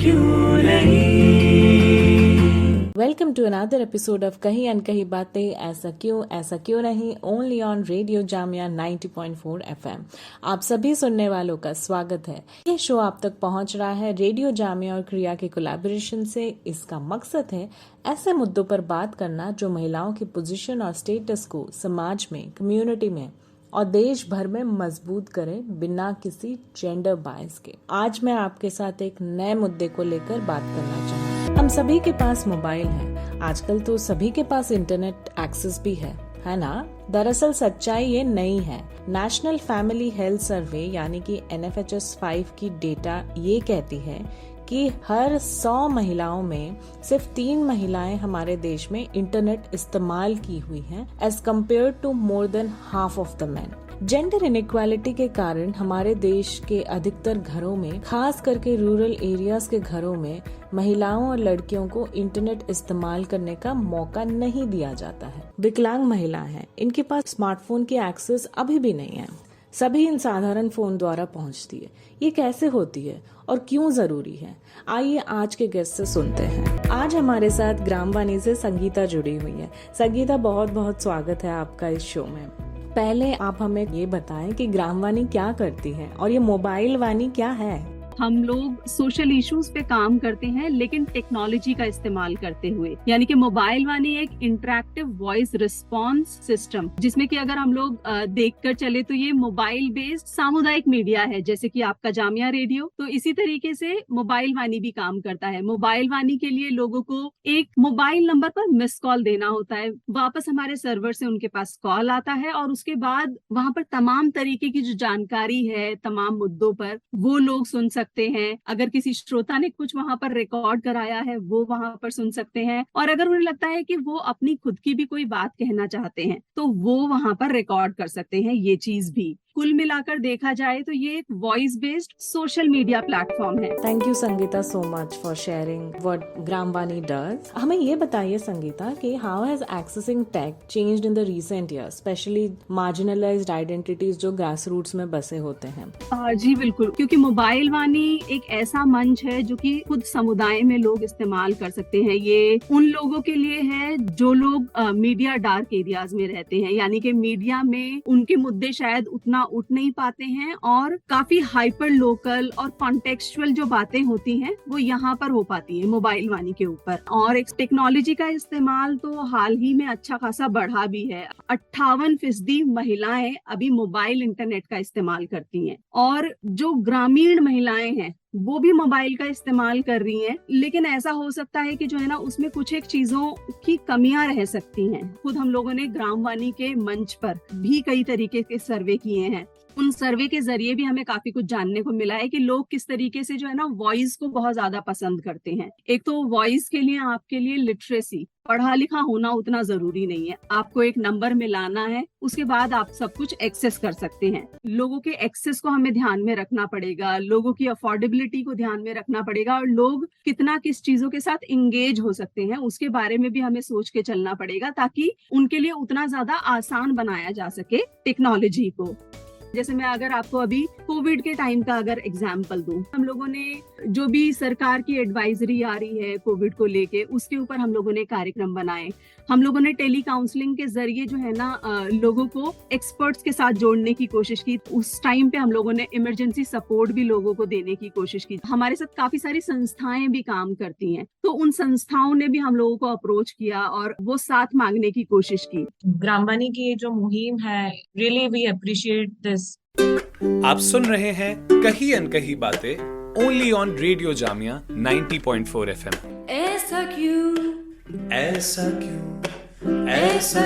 क्यों नहीं। Welcome to another episode of Kahin Ankahi Baatein, ऐसा क्यों नहीं, only on radio Jamia 90.4 FM। आप सभी सुनने वालों का स्वागत है। ये शो आप तक पहुंच रहा है रेडियो जामिया और क्रिया के कोलैबोरेशन से। इसका मकसद है ऐसे मुद्दों पर बात करना जो महिलाओं की पोजीशन और स्टेटस को समाज में, कम्युनिटी में और देश भर में मजबूत करें बिना किसी जेंडर बायस के। आज मैं आपके साथ एक नए मुद्दे को लेकर बात करना चाहूँ। हम सभी के पास मोबाइल है, आजकल तो सभी के पास इंटरनेट एक्सेस भी है ना। दरअसल सच्चाई ये नहीं है। नेशनल फैमिली हेल्थ सर्वे यानी कि NFHS 5 की डेटा ये कहती है कि हर 100 महिलाओं में सिर्फ 3 महिलाएं हमारे देश में इंटरनेट इस्तेमाल की हुई हैं, as compare to more than half of the man. Gender inequality के कारण हमारे देश के अधिकतर घरों में, खास करके रूरल एरियाज के घरों में, महिलाओं और लड़कियों को इंटरनेट इस्तेमाल करने का मौका नहीं दिया जाता है। विकलांग महिला हैं, इनके पास स्मार्टफोन की एक्सेस अभी भी नहीं है। सभी इन साधारण फोन द्वारा पहुंचती है। ये कैसे होती है और क्यों जरूरी है? आइए आज के गेस्ट से सुनते हैं। आज हमारे साथ ग्रामवाणी से संगीता जुड़ी हुई है। संगीता, बहुत बहुत स्वागत है आपका इस शो में। पहले आप हमें ये बताएं कि ग्रामवाणी क्या करती है और ये मोबाइल वाणी क्या है? हम लोग सोशल इश्यूज पे काम करते हैं, लेकिन टेक्नोलॉजी का इस्तेमाल करते हुए, यानी कि मोबाइल वाणी एक इंटरैक्टिव वॉइस रिस्पॉन्स सिस्टम, जिसमें कि अगर हम लोग देखकर चले तो ये मोबाइल बेस्ड सामुदायिक मीडिया है, जैसे कि आपका जामिया रेडियो। तो इसी तरीके से मोबाइल वाणी भी काम करता है। मोबाइल वाणी के लिए लोगों को एक मोबाइल नंबर पर मिस कॉल देना होता है, वापस हमारे सर्वर से उनके पास कॉल आता है और उसके बाद वहां पर तमाम तरीके की जो जानकारी है तमाम मुद्दों पर वो लोग सुन सकते हैं। अगर किसी श्रोता ने कुछ वहां पर रिकॉर्ड कराया है वो वहां पर सुन सकते हैं, और अगर उन्हें लगता है कि वो अपनी खुद की भी कोई बात कहना चाहते हैं तो वो वहां पर रिकॉर्ड कर सकते हैं। ये चीज भी कुल मिलाकर देखा जाए तो ये एक voice based social media platform है। Thank you Sangeeta so much for sharing what Gramvaani does. हमें ये बताइए संगीता कि how has accessing tech changed in the recent years, specially marginalised identities जो ग्रास रूट्स में बसे होते हैं। जी बिल्कुल, क्योंकि मोबाइल वाणी एक ऐसा मंच है जो कि खुद समुदाय में लोग इस्तेमाल कर सकते हैं। ये उन लोगों के लिए है जो लोग मीडिया डार्क एरियाज में रहते हैं, यानी कि मीडिया में उनके मुद्दे शायद उतना उठ नहीं पाते हैं और काफी हाइपर लोकल और कॉन्टेक्चुअल जो बातें होती हैं वो यहाँ पर हो पाती है मोबाइल वाणी के ऊपर। और एक टेक्नोलॉजी का इस्तेमाल तो हाल ही में अच्छा खासा बढ़ा भी है। 58% महिलाएं अभी मोबाइल इंटरनेट का इस्तेमाल करती हैं, और जो ग्रामीण महिलाएं हैं वो भी मोबाइल का इस्तेमाल कर रही हैं। लेकिन ऐसा हो सकता है कि जो है ना उसमें कुछ एक चीजों की कमियां रह सकती हैं। खुद हम लोगों ने ग्रामवाणी के मंच पर भी कई तरीके के सर्वे किए हैं। उन सर्वे के जरिए भी हमें काफी कुछ जानने को मिला है कि लोग किस तरीके से जो है ना वॉइस को बहुत ज्यादा पसंद करते हैं। एक तो वॉइस के लिए आपके लिए लिटरेसी, पढ़ा लिखा होना उतना जरूरी नहीं है। आपको एक नंबर मिलाना है, उसके बाद आप सब कुछ एक्सेस कर सकते हैं। लोगों के एक्सेस को हमें ध्यान में रखना पड़ेगा, लोगों की अफोर्डेबिलिटी को ध्यान में रखना पड़ेगा, और लोग कितना किस चीजों के साथ इंगेज हो सकते हैं उसके बारे में भी हमें सोच के चलना पड़ेगा, ताकि उनके लिए उतना ज्यादा आसान बनाया जा सके टेक्नोलॉजी को। जैसे मैं अगर आपको अभी कोविड के टाइम का अगर एग्जाम्पल दूं, हम लोगों ने जो भी सरकार की एडवाइजरी आ रही है कोविड को लेके, उसके ऊपर हम लोगों ने कार्यक्रम बनाए। हम लोगों ने टेली काउंसलिंग के जरिए जो है ना लोगों को एक्सपर्ट्स के साथ जोड़ने की कोशिश की। उस टाइम पे हम लोगों ने इमरजेंसी सपोर्ट भी लोगों को देने की कोशिश की। हमारे साथ काफी सारी संस्थाएं भी काम करती हैं, तो उन संस्थाओं ने भी हम लोगों को अप्रोच किया और वो साथ मांगने की कोशिश की। ग्रामवाणी की ये जो मुहिम है, रियली वी अप्रिशिएट दिस। आप सुन रहे हैं कही अनकही बातें, only on radio Jamia 90.4 FM। ऐसा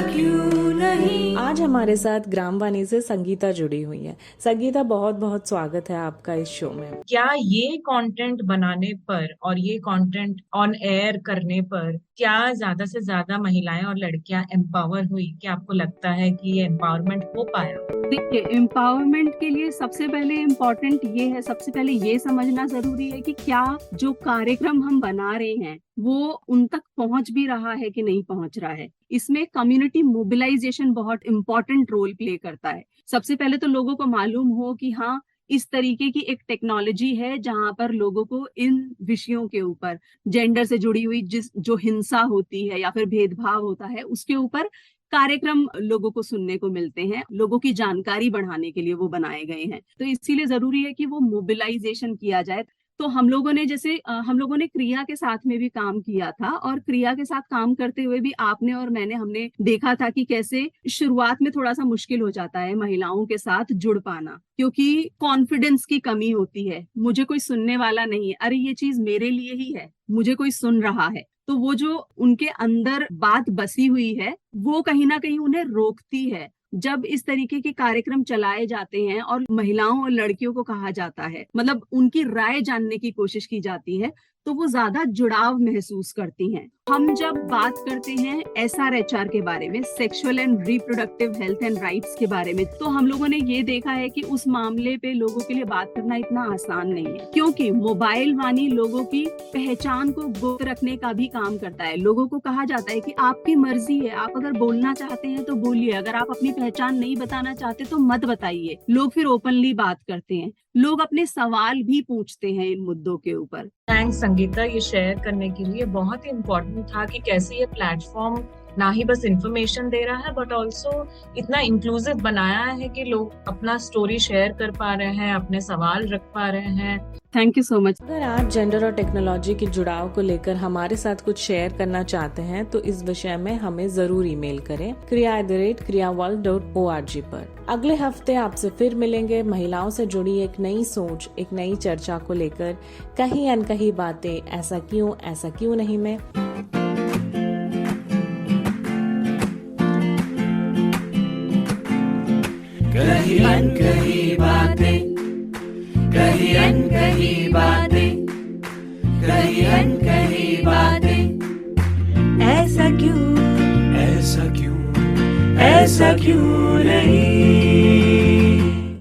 क्यों नहीं। आज हमारे साथ ग्रामवाणी से संगीता जुड़ी हुई है। संगीता, बहुत बहुत स्वागत है आपका इस शो में। क्या ये कंटेंट बनाने पर और ये कंटेंट ऑन एयर करने पर क्या ज्यादा से ज्यादा महिलाएं और लड़कियां एम्पावर हुई? क्या आपको लगता है कि ये एम्पावरमेंट हो पाया? देखिए, एम्पावरमेंट के लिए सबसे पहले इम्पोर्टेंट ये है, सबसे पहले ये समझना जरूरी है कि क्या जो कार्यक्रम हम बना रहे हैं वो उन तक पहुंच भी रहा है कि नहीं पहुंच रहा है। इसमें कम्युनिटी मोबिलाइजेशन बहुत इंपॉर्टेंट रोल प्ले करता है। सबसे पहले तो लोगों को मालूम हो कि हाँ, इस तरीके की एक टेक्नोलॉजी है जहां पर लोगों को इन विषयों के ऊपर, जेंडर से जुड़ी हुई जो हिंसा होती है या फिर भेदभाव होता है, उसके ऊपर कार्यक्रम लोगों को सुनने को मिलते हैं। लोगों की जानकारी बढ़ाने के लिए वो बनाए गए हैं, तो इसीलिए जरूरी है कि वो मोबिलाइजेशन किया जाए। तो हम लोगों ने क्रिया के साथ में भी काम किया था, और क्रिया के साथ काम करते हुए भी आपने और हमने देखा था कि कैसे शुरुआत में थोड़ा सा मुश्किल हो जाता है महिलाओं के साथ जुड़ पाना, क्योंकि कॉन्फिडेंस की कमी होती है। मुझे कोई सुनने वाला नहीं है, अरे ये चीज मेरे लिए ही है, मुझे कोई सुन रहा है, तो वो जो उनके अंदर बात बसी हुई है वो कहीं ना कहीं उन्हें रोकती है। जब इस तरीके के कार्यक्रम चलाए जाते हैं और महिलाओं और लड़कियों को कहा जाता है, मतलब उनकी राय जानने की कोशिश की जाती है, तो वो ज्यादा जुड़ाव महसूस करती हैं। हम जब बात करते हैं SRHR के बारे में, sexual and reproductive health and rights के बारे में, तो हम लोगों ने ये देखा है कि उस मामले पे लोगों के लिए बात करना इतना आसान नहीं है, क्योंकि मोबाइल वाणी लोगों की पहचान को गुप्त रखने का भी काम करता है। लोगों को कहा जाता है कि आपकी मर्जी है, आप अगर बोलना चाहते हैं तो बोलिए, अगर आप अपनी पहचान नहीं बताना चाहते तो मत बताइए। लोग फिर ओपनली बात करते हैं, लोग अपने सवाल भी पूछते हैं इन मुद्दों के ऊपर। थैंक्स संगीता, ये शेयर करने के लिए। बहुत ही इम्पोर्टेंट था कि कैसे ये प्लेटफॉर्म ना ही बस इंफॉर्मेशन दे रहा है बट ऑल्सो इतना इंक्लूसिव बनाया है कि लोग अपना स्टोरी शेयर कर पा रहे हैं, अपने सवाल रख पा रहे हैं। Thank you so much. अगर आप जेंडर और टेक्नोलॉजी के जुड़ाव को लेकर हमारे साथ कुछ शेयर करना चाहते हैं तो इस विषय में हमें जरूर ईमेल करें kriya@kriyaworld.org पर। अगले हफ्ते आपसे फिर मिलेंगे महिलाओं से जुड़ी एक नई सोच, एक नई चर्चा को लेकर। कहीं अनकही बातें, ऐसा क्यों नहीं में। कहीं अनकही बातें, कहीं अनकही बातें, कहीं अनकही बातें, ऐसा क्यों नहीं।